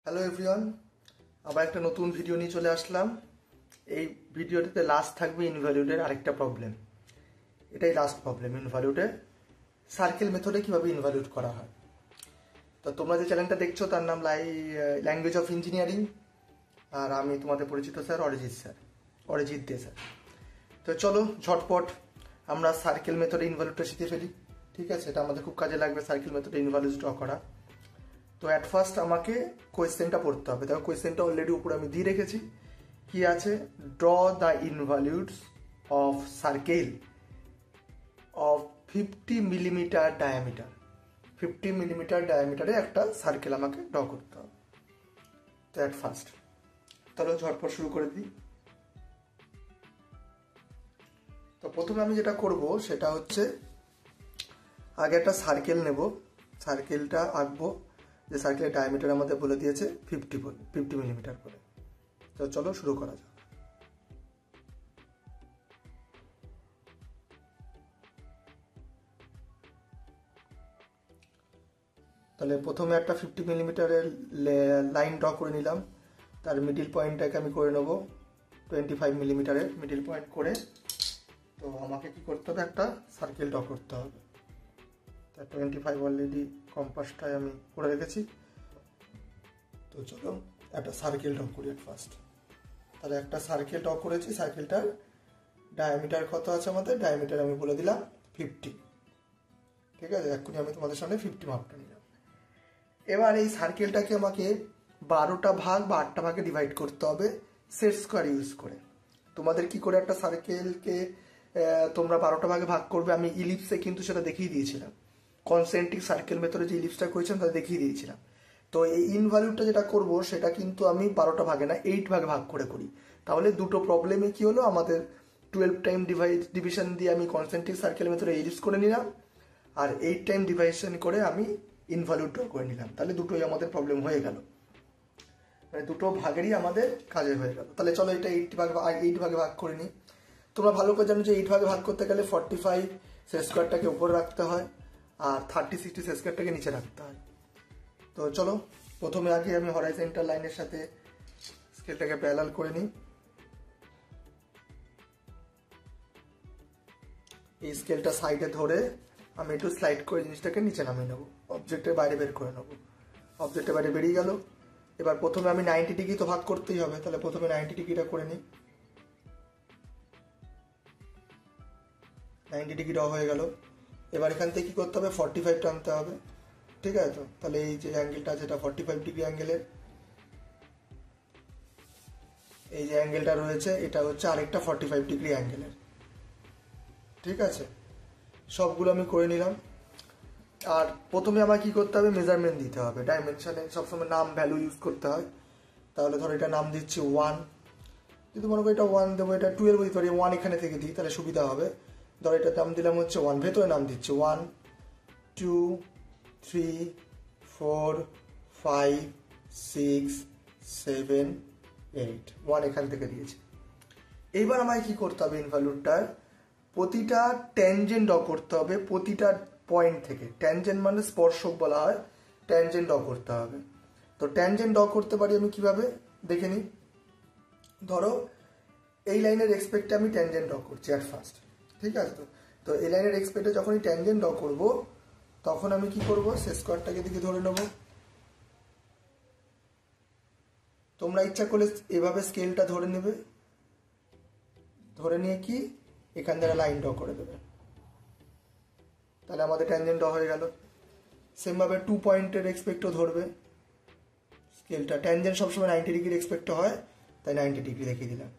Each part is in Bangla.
হ্যালো এভরিওয়ান, আবার একটা নতুন ভিডিও নিয়ে চলে আসলাম। এই ভিডিওটিতে লাস্ট থাকবে ইনভ্যালিউডের আরেকটা প্রবলেম। এটাই লাস্ট প্রবলেম, ইনভ্যালিউডে সার্কেল মেথডে কীভাবে ইনভ্যালিউড করা হয়। তো তোমরা যে চ্যানেলটা দেখছো তার নাম ল্যাঙ্গুয়েজ অফ ইঞ্জিনিয়ারিং, আর আমি তোমাদের পরিচিত স্যার অরিজিৎ দে স্যার। তো চলো ঝটপট আমরা সার্কেল মেথডে ইনভ্যালিউডটা শিখে ফেলি। ঠিক আছে, এটা আমাদের খুব কাজে লাগবে সার্কেল মেথডে ইনভ্যালিউড ড্র করা। তো অ্যাট ফার্স্ট আমাকে কোয়েশ্চেনটা পড়তে হবে। দেখো কোয়েশ্চেনটা অলরেডি উপরে আমি দিয়ে রেখেছি। কি আছে? Draw the involutes of circle of 50 millimetre diameter. 50 millimetre ডায়ামিটারে একটা সার্কেল আমাকে ড্র করতে হবে। তো অ্যাট ফার্স্ট তাহলে ঝটপট শুরু করে দিই। তো প্রথমে আমি যেটা করব সেটা হচ্ছে আগে একটা সার্কেল নেব, সার্কেলটা আঁকবো। যে সার্কেলের ডায়ামিটার আমাদের বলে দিয়েছে 50 মিলিমিটার করে। তো চলো শুরু করা যাক। তাহলে প্রথমে একটা 50 মিলিমিটারের লাইন ড্র করে নিলাম। তার মিডিল পয়েন্টটাকে আমি করে নেব 25 মিলিমিটারের মিডিল পয়েন্ট করে। তো আমাকে কি করতে হবে? একটা সার্কেল ড্র করতে হবে। 25 অলরেডি কম্পাসটায় আমি করে রেখেছি। তো চলো একটা সার্কেল ড্র করি এট ফার্স্ট। তাহলে একটা সার্কেল ড্র করেছি। সার্কেলটার ডায়ামিটার কত আছে আমাদের? ডায়ামিটার আমি বলে দিলাম 50। ঠিক আছে, এক্ষুনি আমি তোমাদের সামনে 50 মাপটা নিলাম। এবার এই সার্কেলটাকে আমাকে 12টা ভাগ বা 8টা ভাগে ডিভাইড করতে হবে সেট স্কোয়ার ইউজ করে। তোমাদের কি করে একটা সার্কেলকে তোমরা 12টা ভাগে ভাগ করবে আমি ইলিপসে কিন্তু সেটা দেখিয়ে দিয়েছিলাম। কনসেন্ট্রিক সার্কেল মেথডে যে ইলিপসটা করেছিলাম তাদের দেখিয়ে দিয়েছিলাম। তো এই ইনভ্যালিউডটা যেটা করব সেটা কিন্তু আমি 12টা ভাগে না 8 ভাগে ভাগ করে করি। তাহলে দুটো প্রবলেমে কি হলো, আমাদের 12 টাইম ডিভিশন দিয়ে আমি কনসেন্ট্রিক সার্কেল মেথডে ইলিপস করে নিলাম, আর 8 টাইম ডিভিশন করে আমি ইনভ্যালিউড ড্র করে নিলাম। তাহলে দুটোই আমাদের প্রবলেম হয়ে গেল, মানে দুটো ভাগেরই আমাদের কাজে হয়ে গেল। তাহলে চলো এটা 8 ভাগে ভাগ করে নিই। তোমরা ভালো করে জানো যে 8 ভাগে ভাগ করতে গেলে 45 সেট স্কোয়ারটাকে উপরে রাখতে হয় আর 30 60 সেট স্কোয়ারটাকে নিচে রাখতে হয়। তো চলো প্রথমে আগে আমি হরাইজন্টাল লাইনের সাথে স্কেলটাকে প্যারালাল করে নিই। এই স্কেলটা সাইডে ধরে আমি একটু স্লাইড করে জিনিসটাকে নিচে নামিয়ে নেবো, অবজেক্টের বাইরে বের করে নেবো। অবজেক্টের বাইরে বেরিয়ে গেল। এবার প্রথমে আমি 90 ডিগ্রি তো ভাগ করতেই হবে, তাহলে প্রথমে 90 ডিগ্রিটা করে নিই। 90 ডিগ্রি ড্র হয়ে গেল। এবার এখান থেকে কি করতে হবে? 45 টানতে হবে। ঠিক আছে, তো তাহলে এই যে অ্যাঙ্গেলটা আছে এটা 45 ডিগ্রি অ্যাঙ্গেলের। এই যে অ্যাঙ্গেলটা রয়েছে এটা হচ্ছে আরেকটা 45 ডিগ্রি অ্যাঙ্গেলের। ঠিক আছে, সবগুলো আমি করে নিলাম। আর প্রথমে আমার কি করতে হবে? মেজারমেন্ট দিতে হবে। ডাইমেনশনে সবসময় নাম ভ্যালু ইউজ করতে হয়। তাহলে ধরো এটা নাম দিচ্ছি 1, যদি মনে করি এটা 1 দেবো, এটা 12 দিতে পারি, 1 এখানে থেকে দিই তাহলে সুবিধা হবে। ধরো এটা নাম দিলাম হচ্ছে 1, ভেতরে নাম দিচ্ছি 1 2 3 4 5 6 7 8, 1 এখান থেকে দিয়েছি। এইবার আমায় কি করতে হবে? ইনভ্যালিউডটার প্রতিটা ট্যানজেন্ট ড্র করতে হবে প্রতিটা পয়েন্ট থেকে। ট্যানজেন্ট মানে স্পর্শক বলা হয়, ট্যানজেন্ট ড্র করতে হবে। তো ট্যানজেন্ট ড্র করতে পারি আমি কিভাবে দেখে নিই। ধরো এই লাইনের রেসপেক্টে আমি ট্যানজেন্ট ড্র করছি অ্যাট ফার্স্ট। ঠিক আছে, তো এই লাইনের রেসপেক্টে যখনই ট্যানজেন্ট ড্র করব তখন আমি কি করব? সেট স্কোয়ারটাকে দিকে ধরে নেব। তোমরা ইচ্ছা করলে এভাবে স্কেলটা ধরে নেবে, ধরে নিয়ে কি এখান থেকে লাইন ড্র করে দেবে। তাহলে আমাদের ট্যানজেন্ট ড্র হয়ে গেল। সেমভাবে 2 পয়েন্টের রেসপেক্টও ধরবে স্কেলটা। ট্যানজেন্ট সবসময় 90 ডিগ্রি রেসপেক্টে হয়, তাই 90 ডিগ্রি দেখিয়ে দিলাম।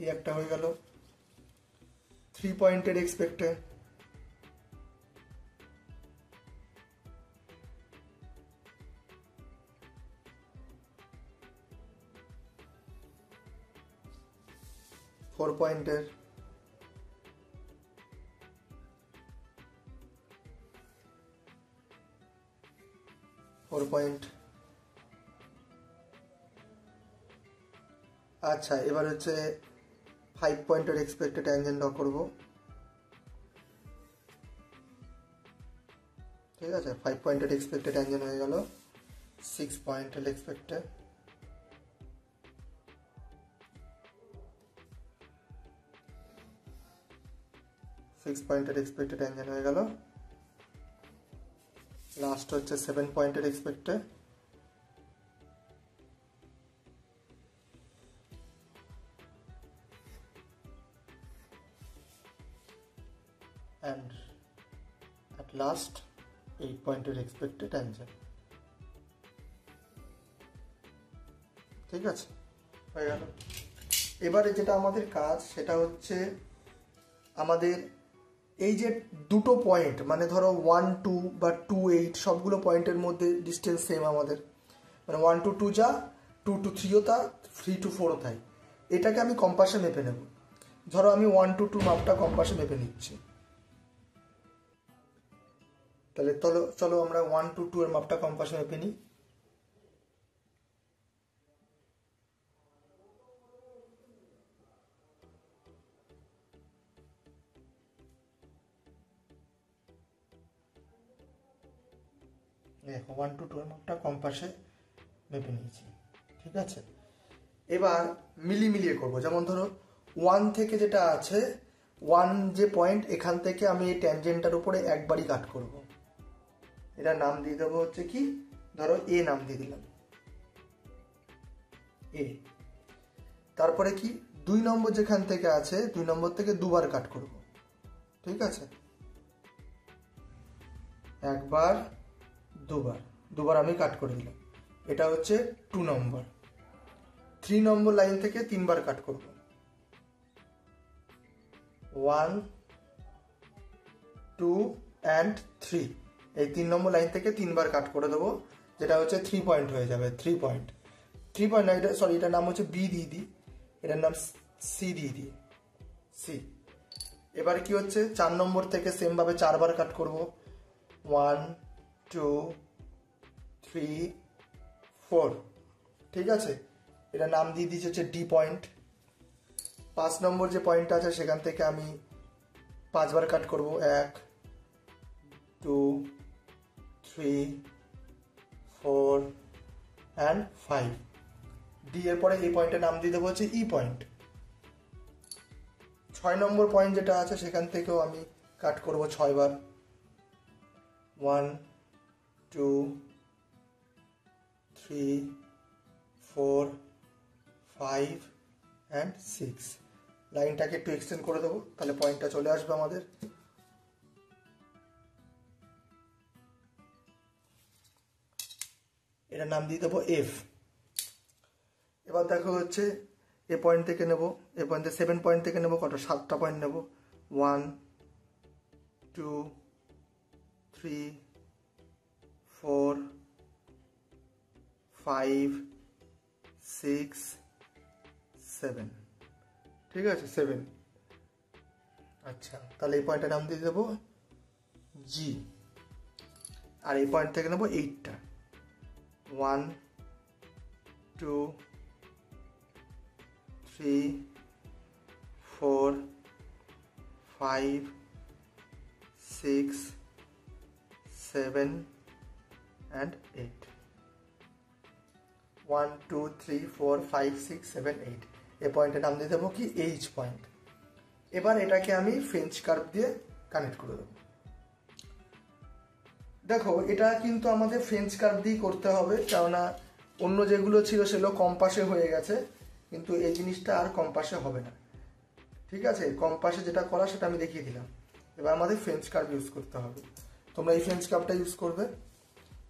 এই একটা হয়ে গেল। 3 পয়েন্টের রেসপেক্টে 4 পয়েন্টের, 4 পয়েন্ট। আচ্ছা, এবার হচ্ছে 5 পয়েন্টের রেসপেক্টে ট্যানজেন্ট ড্র করব। ঠিক আছে, 5 পয়েন্টের এক্সপেক্টেড ট্যানজেন্ট হয়ে গেল। 6 পয়েন্টের এক্সপেক্টে। এক্সপেক্টে ট্যানজেন্ট হয়ে গেল। লাস্ট হচ্ছে 7 পয়েন্টের এক্সপেক্টে। and at last 8 পয়েন্টের এক্সপেক্টে ট্যানজেন্ট। ঠিক আছে, হয়ে গেল। এবারে যেটা আমাদের কাজ সেটা হচ্ছে আমাদের এই যে দুটো পয়েন্ট, মানে ধরো 1 2 বা 2 8 সবগুলো পয়েন্টের মধ্যে ডিস্টেন্স সেম আমাদের, মানে 1 to 2 যা, 2 to 3ও তা, 3 to 4ও তাই। এটাকে আমি কম্পাসে মেপে নেব। ধরো আমি 1 to 2 মাপটা কম্পাসে মেপে নিচ্ছি। তাহলে চলো আমরা 1 to 2 এর মাপটা কম্পাসে মেপে নিই। দেখো 1 to 2 এর মাপটা কম্পাসে মেপে নিয়েছি। ঠিক আছে, এবার মিলিয়ে করব। যেমন ধরো 1 থেকে যেটা আছে, 1 যে পয়েন্ট, এখান থেকে আমি এই ট্যানজেন্টটার উপরে একবারই কাট করব। এটা নাম দিয়ে দেবো হচ্ছে কি, ধরো এ নাম দিয়ে দিলাম, এ। তারপরে কি 2 নম্বর যেখান থেকে আছে, 2 নম্বর থেকে দুবার কাট করব। ঠিক আছে, একবার দুবার আমি কাট করে দিলাম। এটা হচ্ছে 2 নম্বর। 3 নম্বর লাইন থেকে 3 বার কাট করব। 1 2 and 3, এই 3 নম্বর লাইন থেকে 3 বার কাট করে দেবো, যেটা হচ্ছে 3 পয়েন্ট হয়ে যাবে। 3 পয়েন্ট না, এটা সরি, এটার নাম হচ্ছে বি দিয়ে দিই, এটার নাম সি দিয়ে দিই, সি। এবার কি হচ্ছে 4 নম্বর থেকে সেম ভাবে 4 বার কাট করব। 1 2 3 4। ঠিক আছে, এটা নাম দিয়ে দিয়েছে হচ্ছে ডি পয়েন্ট। 5 নম্বর যে পয়েন্টটা আছে সেখান থেকে আমি 5 বার কাট করব। 1 2 3 4 and 5। ডি এর পরে এই পয়েন্টের নাম দিয়ে দেবো হচ্ছে ই পয়েন্ট। 6 নম্বর পয়েন্ট যেটা আছে সেখান থেকেও আমি কাট করব 6 বার। 1 2 3 4 5 and 6। লাইনটাকে একটু এক্সটেন্ড করে দেবো, তাহলে পয়েন্টটা চলে আসবে আমাদের। এটার নাম দিয়ে দেবো এফ। এবার দেখো হচ্ছে এ পয়েন্ট থেকে নেব, এ পয়েন্টে 7 পয়েন্ট থেকে নেব কত, 7টা পয়েন্ট নেব। 1 2 3 4 5 6 7। ঠিক আছে, 7। আচ্ছা, তাহলে এই পয়েন্টের নাম দিয়ে দেবো জি। আর এই পয়েন্ট থেকে নেব 8টা। 1 2 3 4 5 6 7 and 8। 1 2 3 4 5 6 7 8। এই পয়েন্টের নাম দিয়ে দেবো কি, এইচ পয়েন্ট। এবার এটাকে আমি ফ্রেঞ্চ কার্ভ দিয়ে কানেক্ট করে দেবো। দেখো এটা কিন্তু আমাদের ফ্রেঞ্চ কার্ভ দিয়ে করতে হবে, কেননা অন্য যেগুলো ছিল সেগুলো কম্পাসে হয়ে গেছে, কিন্তু এই জিনিসটা আর কম্পাসে হবে না। ঠিক আছে, কম্পাসে যেটা করা সেটা আমি দেখিয়ে দিলাম। এবার আমাদের ফ্রেঞ্চ কার্ভ ইউজ করতে হবে। তোমরা এই ফ্রেঞ্চ কার্ভটা ইউজ করবে।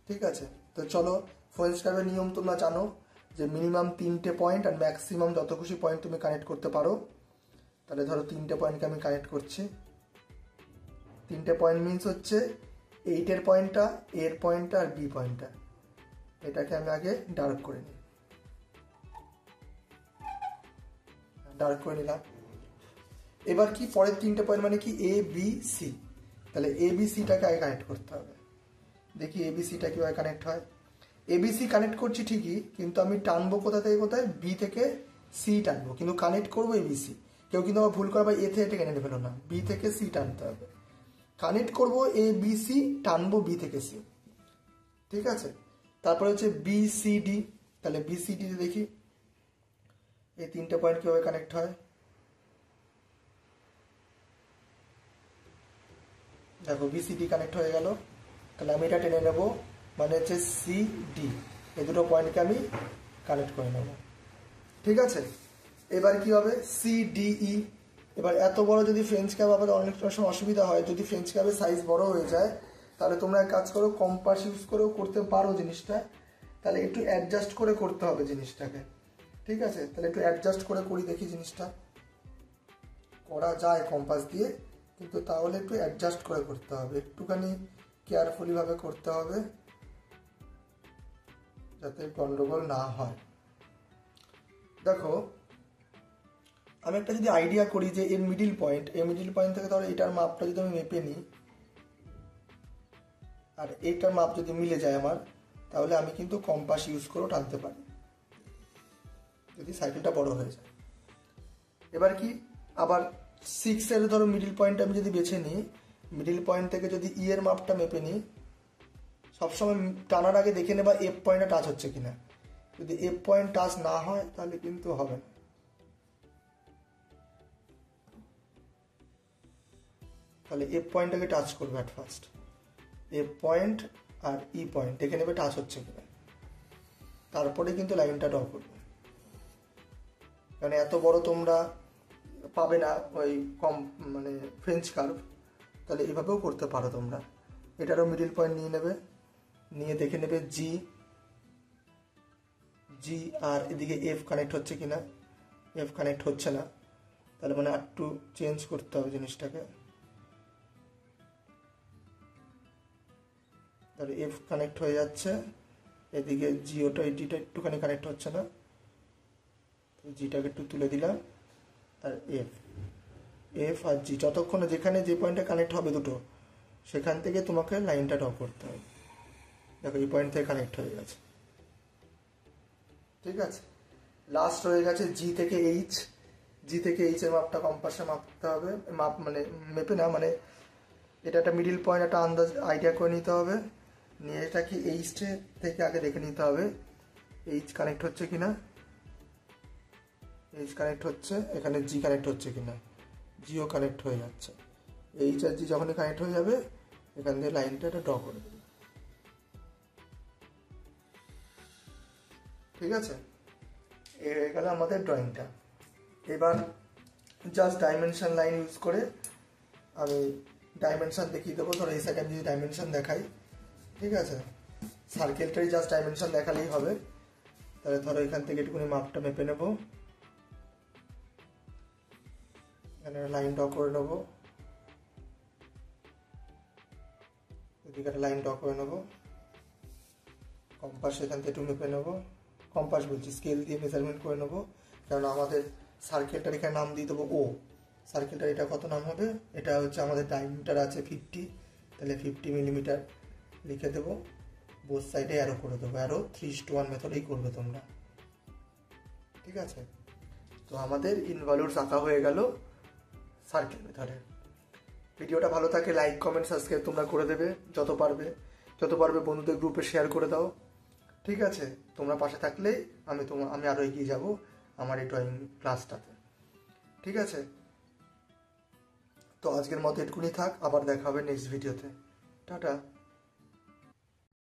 ঠিক আছে, তো চলো, ফ্রেঞ্চ কার্ভের নিয়ম তোমরা জানো যে মিনিমাম 3টে পয়েন্ট আর ম্যাক্সিমাম যত খুশি পয়েন্ট তুমি কানেক্ট করতে পারো। তাহলে ধরো 3টে পয়েন্টকে আমি কানেক্ট করছি। 3টে পয়েন্ট মিনস হচ্ছে 8-এর পয়েন্টটা, এর পয়েন্টটা আর বি পয়েন্টটা। এটাকে আমি আগে ডার্ক করে নিই, ডার্ক করে নিলাম। এবার কি পরের 3টে পয়েন্ট মানে কি, এ বি সি। তাহলে এ বি সিটাকে আগে কানেক্ট করতে হবে। দেখি এ বি সিটা কীভাবে কানেক্ট হয়। এ বি সি কানেক্ট করছি ঠিকই, কিন্তু আমি টানবো কোথা থেকে কোথায়, বি থেকে সি টানবো, কিন্তু কানেক্ট করবো এ বি সি। কেউ কিন্তু আবার ভুল করে বা এ থেকে টেনে ফেলো না, বি থেকে সি টানতে হবে। কানেক্ট করবো এ বি সি, টানবো বি থেকে সি। ঠিক আছে, তারপরে হচ্ছে বিসিডি। তাহলে বিসিডি দেখি এই 3টে পয়েন্ট কিভাবে কানেক্ট হয়। দেখো বিসিডি কানেক্ট হয়ে গেল। তাহলে আমি এটা টেনে নেব, মানে হচ্ছে সিডি, এই দুটো পয়েন্টকে আমি কানেক্ট করে নেব। ঠিক আছে, এবার কি হবে সিডিই। এবার এত বড় যদি ফ্রেঞ্চ ক্যাপ আবার অনেক সময় অসুবিধা হয়, যদি ফ্রেঞ্চ ক্যাপের সাইজ বড় হয়ে যায়, তাহলে তোমরা এক কাজ করো, কম্পাস ইউজ করেও করতে পারো জিনিসটা। তাহলে একটু অ্যাডজাস্ট করে করতে হবে জিনিসটাকে। ঠিক আছে, তাহলে একটু অ্যাডজাস্ট করে করি দেখি। জিনিসটা করা যায় কম্পাস দিয়ে, কিন্তু তাহলে একটু অ্যাডজাস্ট করে করতে হবে, একটুখানি কেয়ারফুলি ভাবে করতে হবে, যাতে গন্ডগোল না হয়। দেখো আমি একটা যদি আইডিয়া করি যে এর মিডিল পয়েন্ট, এই মিডিল পয়েন্ট থেকে ধরো এটার মাপটা যদি আমি মেপে নিই, আর এইটার মাপ যদি মিলে যায় আমার, তাহলে আমি কিন্তু কম্পাস ইউজ করেও টানতে পারি, যদি সাইকেলটা বড় হয়ে যায়। এবার কি আবার 6-এর ধরো মিডিল পয়েন্ট আমি যদি বেছে নিই, মিডিল পয়েন্ট থেকে যদি ই এর মাপটা মেপে নিই, সবসময় টানার আগে দেখে নেবা এফ পয়েন্টে টাচ হচ্ছে কিনা। যদি এফ পয়েন্ট টাচ না হয় তাহলে কিন্তু হবে না। তাহলে এফ পয়েন্টটাকে টাচ করবে অ্যাট ফার্স্ট, এফ পয়েন্ট আর ই পয়েন্ট দেখে নেবে টাচ হচ্ছে কিনা, তারপরে কিন্তু লাইনটা ড্র করবে। কারণ এত বড় তোমরা পাবে না ওই কম মানে ফ্রেঞ্চ কার্ভ, তাহলে এভাবেও করতে পারো তোমরা। এটারও মিডিল পয়েন্ট নিয়ে নেবে, নিয়ে দেখে নেবে জি জি আর এদিকে এফ কানেক্ট হচ্ছে কিনা। এফ কানেক্ট হচ্ছে না, তাহলে মানে একটু চেঞ্জ করতে হবে জিনিসটাকে। তাহলে এফ কানেক্ট হয়ে যাচ্ছে, এদিকে জিওটা ডিটা একটুখানি কানেক্ট হচ্ছে না, জিটাকে একটু তুলে দিলাম। আর এফ এফ আর জি যতক্ষণ যেখানে যে পয়েন্টে কানেক্ট হবে দুটো, সেখান থেকে তোমাকে লাইনটা ড্র করতে হবে। দেখো এই পয়েন্ট থেকে কানেক্ট হয়ে গেছে। ঠিক আছে, লাস্ট হয়ে গেছে জি থেকে এইচ। জি থেকে এইচ এর মাপটা কম্পাসে মাপতে হবে, মাপ মানে মেপে না, মানে এটা একটা মিডিল পয়েন্ট একটা আন্দাজ আইডিয়া করে নিতে হবে। নিয়ে এটা কি এইচ থেকে আগে দেখে নিতে হবে এইচ কানেক্ট হচ্ছে কিনা। এইচ কানেক্ট হচ্ছে, এখানে জি কানেক্ট হচ্ছে কিনা। জিও কানেক্ট হয়ে যাচ্ছে। এইচ আর জি যখনই কানেক্ট হয়ে যাবে, এখান থেকে লাইনটা এটা ড্র করে দেবে। ঠিক আছে, এই হয়ে গেল আমাদের ড্রয়িংটা। এবার জাস্ট ডাইমেনশন লাইন ইউজ করে আমি ডাইমেনশন দেখিয়ে দেবো। ধরো এই সাইডে আমি যদি ডাইমেনশন দেখাই, ঠিক আছে, সার্কেলটাই জাস্ট ডাইমেনশন দেখালেই হবে। তাহলে ধরো এখান থেকে একটুখানি মাপটা মেপে নেবো, এখানে লাইন ড্র করে নেবো, এদিকে একটা লাইন ড্র করে নেবো। কম্পাস এখান থেকে একটু মেপে নেবো, কম্পাস বলছি স্কেল দিয়ে মেজারমেন্ট করে নেবো। কারণ আমাদের সার্কেলটার এখানে নাম দিয়ে দেবো ও। সার্কেলটার এটা কত নাম হবে, এটা হচ্ছে আমাদের ডায়ামিটার আছে 50, তাহলে 50 মিলিমিটার লিখে দেবো। বোথ সাইডে অ্যারো করে দেবো, অ্যারো 3:1 মেথডেই করবে তোমরা। ঠিক আছে, তো আমাদের ইনভলিউটস আঁকা হয়ে গেল সার্কেল মেথডে। ভিডিওটা ভালো থাকে লাইক কমেন্ট সাবস্ক্রাইব তোমরা করে দেবে যত পারবে বন্ধুদের গ্রুপে শেয়ার করে দাও। ঠিক আছে, তোমরা পাশে থাকলেই আমি আরও এগিয়ে যাব আমার এই ড্রয়িং ক্লাসটাতে। ঠিক আছে, তো আজকের মতো এটুকুনি থাক, আবার দেখা হবে নেক্সট ভিডিওতে। টাটা।